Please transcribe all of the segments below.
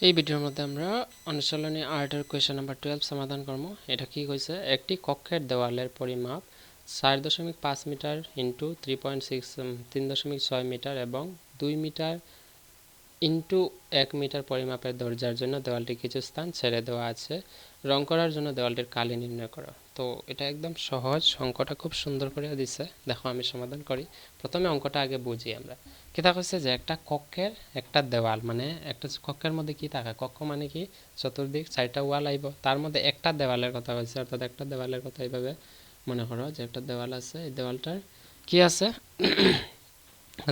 এই ভিডিওর মধ্যে আমরা অনুশীলনী 8 এর কোয়েশ্চন নাম্বার 12 সমাধান করব। এটা কি কইছে, একটি কক্ষের দেওয়ালের পরিমাপ 4.5 মিটার ইনটু 3.6 মিটার এবং 2 মিটার ইনটু 1 মিটার পরিমাপের দরজার জন্য দেওয়ালটি কিছু স্থান ছেড়ে দেওয়া আছে। রং করার জন্য দেওয়ালটির কালি নির্ণয় করো। তো এটা একদম সহজ, অঙ্কটা খুব সুন্দর করে দিছে। দেখো আমি সমাধান করি। প্রথমে অঙ্কটা আগে বুঝি আমরা। কিতা কইছে যে একটা কক্ষের একটা দেওয়াল, মানে একটা কক্ষের মধ্যে কি থাকে, কক্ষ মানে কি চতুর্দিক 4টা ওয়াল আইব, তার মধ্যে একটা দেওয়ালের কথা কইছে। অর্থাৎ একটা দেওয়ালের কথা এইভাবে মনে করো যে একটা দেওয়াল আছে, এই দেওয়ালটার কি আছে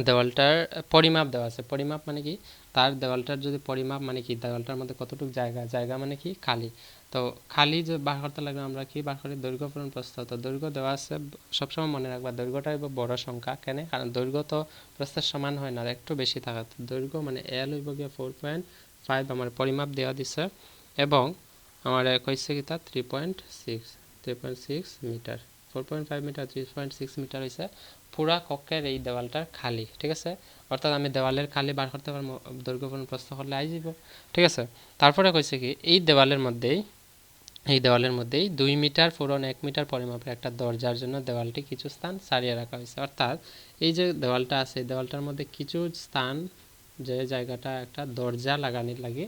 দেওয়ালটার পরিমাপ দেওয়া আছে। পরিমাপ মানে কি, তার দেওয়ালটার যদি পরিমাপ মানে কি দেওয়ালটার মধ্যে কতটুকু জায়গা, জায়গা মানে কি খালি। তো খালি যে বার করতে লাগবে আমরা কি বার করি, দৈর্ঘ্য পূরণ প্রস্থ। তো দৈর্ঘ্য দেওয়া আছে, সবসময় মনে রাখবা দৈর্ঘ্যটাই বড় সংখ্যা। কেন? কারণ দৈর্ঘ্য তো প্রস্থের সমান হয় না, একটু বেশি থাকে। তো দৈর্ঘ্য মানে এল হইব গিয়ে 4.5 আমার পরিমাপ দেওয়া দিছে, এবং আমার কইছে কি তা 3.6 মিটার। 4.5 মিটার 3.6 মিটার হয়েছে পুরা কক্ষের এই দেওয়ালটার খালি। ঠিক আছে, অর্থাৎ আমি দেওয়ালের খালি বার করতে পারবো, দৈর্ঘ্য পূরণ প্রস্থ করলে আই যাব। ঠিক আছে, তারপরে কইছে কি এই দেওয়ালের মধ্যেই 2 মিটার পূরণ 1 মিটার পরিমাপের একটা দরজার জন্য দেওয়ালটি কিছু স্থান ছাড়িয়ে রাখা হয়েছে। অর্থাৎ এই যে দেওয়ালটা আছে, এই দেওয়ালটার মধ্যে কিছু স্থান, যে জায়গাটা একটা দরজা লাগানোর লাগে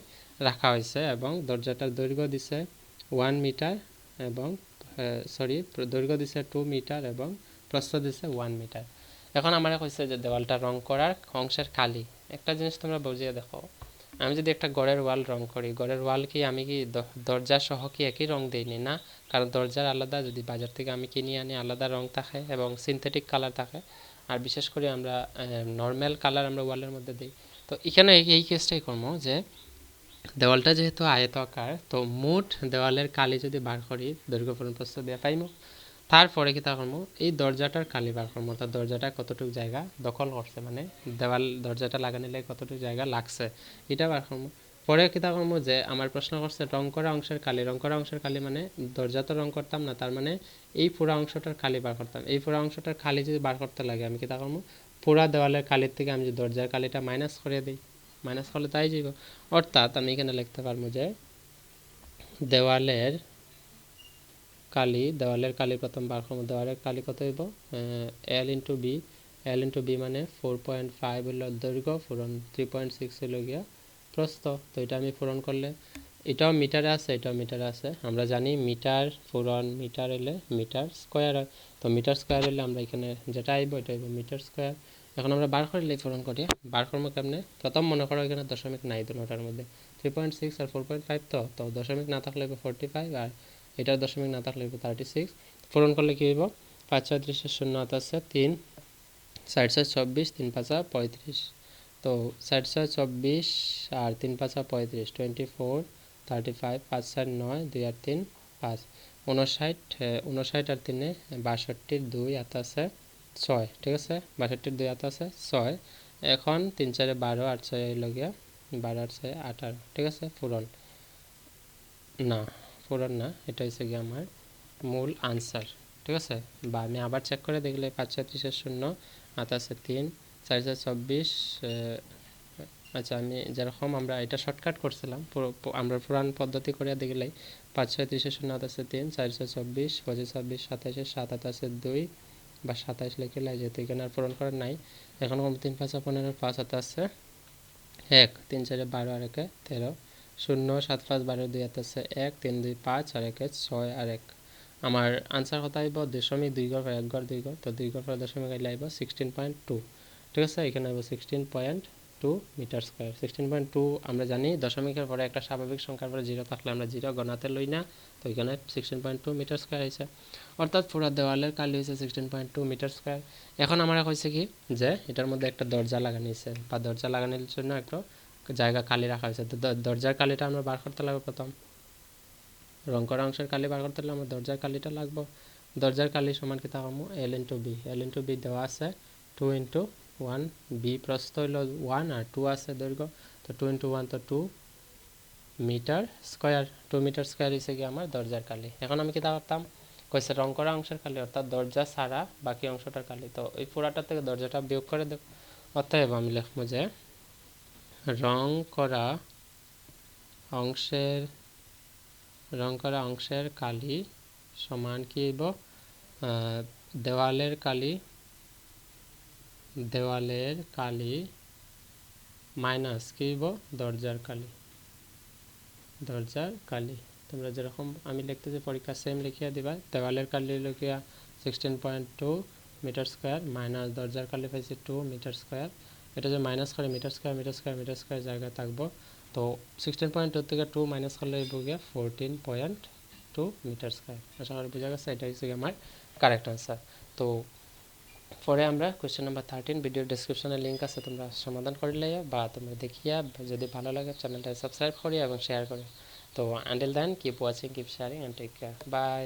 রাখা হয়েছে, এবং দরজাটার দৈর্ঘ্য দিছে 1 মিটার এবং দৈর্ঘ্য দিছে 2 মিটার এবং প্রস্থ দিছে 1 মিটার। এখন আমরা কইছে যে দেওয়ালটা রং করার অংশের কালি। একটা জিনিস তোমরা বুঝিয়ে দেখো, আমি যদি একটা ঘরের ওয়াল রং করি, ঘরের ওয়াল কি আমি কি দরজা সহ কি একই রং দিইনি? না, কারণ দরজার আলাদা, যদি বাজার থেকে আমি কিনে আনি আলাদা রং থাকে এবং সিনথেটিক কালার থাকে। আর বিশেষ করে আমরা নর্মাল কালার আমরা ওয়ালের মধ্যে দিই। তো এখানে এই কেসটাই করবো যে দেওয়ালটা যেহেতু আয়তাকার, তো মোট দেওয়ালের কালি যদি বার করি দৈর্ঘ্য পূরণ প্রস্থ দিয়ে পাইমো। তারপরে কি তা করবো, এই দরজাটার কালি বার করবো, অর্থাৎ দরজাটা কতটুকু জায়গা দখল করছে, মানে দেওয়াল দরজাটা লাগানিলে কতটুকু জায়গা লাগছে এটা বার করবো। পরে কি তা করবো যে আমার প্রশ্ন করছে রং করা অংশের কালি। রং করা অংশের কালি মানে দরজা তো রং করতাম না, তার মানে এই পুরা অংশটার কালি বার করতাম। এই পুরা অংশটার কালি যদি বার করতে লাগে আমি কি তা করবো, পুরা দেওয়ালের কালির থেকে আমি যদি দরজার কালিটা মাইনাস করে দিই, মাইনাস করলে তাই যাইব। অর্থাৎ আমি এখানে লিখতে পারবো যে দেওয়ালের কালি প্রথম বার করবো। দেওয়ালের কালি কত হইব, এল ইন্টু বি মানে 4.5 হইল দৈর্ঘ্য, পূরণ 3.6 হইল গিয়া প্রস্থ। তো এটা আমি পূরণ করলে এটাও মিটারে আছে, এটাও মিটারে আছে। আমরা জানি মিটার পূরণ মিটার হইলে মিটার স্কোয়ার হয়। তো মিটার স্কোয়ার হইলে আমরা এখানে যেটা আইব এটা হইব মিটার স্কোয়ার। এখন আমরা বার করলে পূরণ করি, বার করবো কেমনে, প্রথম মনে করো এখানে দশমিক নাই দুটার মধ্যে, 3.6 আর 4.5, তো দশমিক না থাকলে 45, আর এটার দশমিক না থাকলে 36। পূরণ করলে কি হইব, 5 6 30 শূন্য হাত আছে 3, 4 6 24, 3 5 35। তো 4 6 24 আর 3 5 35, 24 35, 5 4 9, 2 আর 3 5, 59 59 আর 3 62, 2 হাত আছে 6। ঠিক আছে, 62 2 হাত আছে 6। এখন 3 4 12 আর 6 হইল গিয়া 12 আর 6 18। ঠিক আছে, পূরণ না, পূরণ না, এটা হচ্ছে গিয়ে আমার মূল আনসার। ঠিক আছে, বা আমি আবার চেক করে দেখলে 5 6 30 শূন্য হাত আছে 3, 4 4 24। আচ্ছা, আমি যেরকম আমরা এটা শর্টকাট করছিলাম, আমরা পুরান পদ্ধতি করে দেখলে 5 6 30 শূন্য হাত আছে 3, 4 4 24, 25 26 27, 7 হাত আছে 2 বা 27 লিখে লাই, যেহেতু এখানে আর পূরণ করার নাই। এখন 3 5 15, 5 হাত আছে 1, 3 4 12 আর 1 13, 0 7 5 12, 2 হাত আছে 1, 3 2 5 আর 1 6 আর 1। আমার আনসার কত আইব, 2.2 ঘর 1 ঘর 2 ঘর, তো 2 ঘর পর দশমিক আইলে আইব 16.2। ঠিক আছে, এখানে আইব 16.2 মিটার স্কোয়ার। 16.2 আমরা জানি দশমিকের পরে একটা স্বাভাবিক সংখ্যার পরে জিরো থাকলে আমরা জিরো গণাতে লই না, তো এখানে 16.2 মিটার স্কোয়ার হয়েছে। অর্থাৎ পুরো দেওয়ালের কালি হয়েছে 16.2 মিটার স্কোয়ার। এখন আমরা কইছে কি যে এটার মধ্যে একটা দরজা লাগানো হয়েছে, বা দরজা লাগানোর জন্য একটা জায়গা খালি রাখা হয়েছে। তো দরজার কালিটা আমরা বার করতে লাগবে। প্রথম রং করা অংশের কালি বার করতে হলে আমার দরজার কালিটা লাগবে। দরজার কালি সমান কি থাকবো, L into B. L into B দেওয়া আছে 2 ইন্টু 1, বি প্রস্থ হইল 1 আর 2 আছে দৈর্ঘ্য, তো 2 ইন্টু 1 তো 2 মিটার স্কোয়ার। 2 মিটার স্কোয়ার হিসেবে গিয়ে আমার দরজার কালি। এখন আমি কি করতাম, কইছে রং করা অংশের কালি, অর্থাৎ দরজা ছাড়া বাকি অংশটার কালি। তো এই পুরাটার থেকে দরজাটা বিয়োগ করে দেব। অতএব আমি লিখবো যে রং করা অংশের রং করা অংশের কালি সমান কি হইব দেওয়ালের কালি মাইনাস কি হইব দরজার কালি তোমরা যেরকম আমি লিখতেছি পরীক্ষা সেম লিখিয়া দিবা দেওয়ালের কালি লিখিয়া 16.2 মিটার স্কয়ার মাইনাস দরজার কালি পাইছি 2 মিটার স্কয়ার এটা যে মাইনাস করে মিটার স্কয়ার জায়গা থাকবো তো 16.2 থেকে 2 মাইনাস করলে হইব গিয়া 14.2 মিটার স্কয়ার আশা করি বুঝা গেছে এটা হচ্ছে আমার কারেক্ট आंसर তো পরে আমরা কোশ্চেন নাম্বার 13 ভিডিও ডেসক্রিপশনে লিংক আছে তোমরা সমাধান করে লইয়া বা তোমরা দেখিয়া যদি ভালো লাগে চ্যানেলটা সাবস্ক্রাইব করিয়া এবং শেয়ার করো তো until then keep watching keep sharing and take care by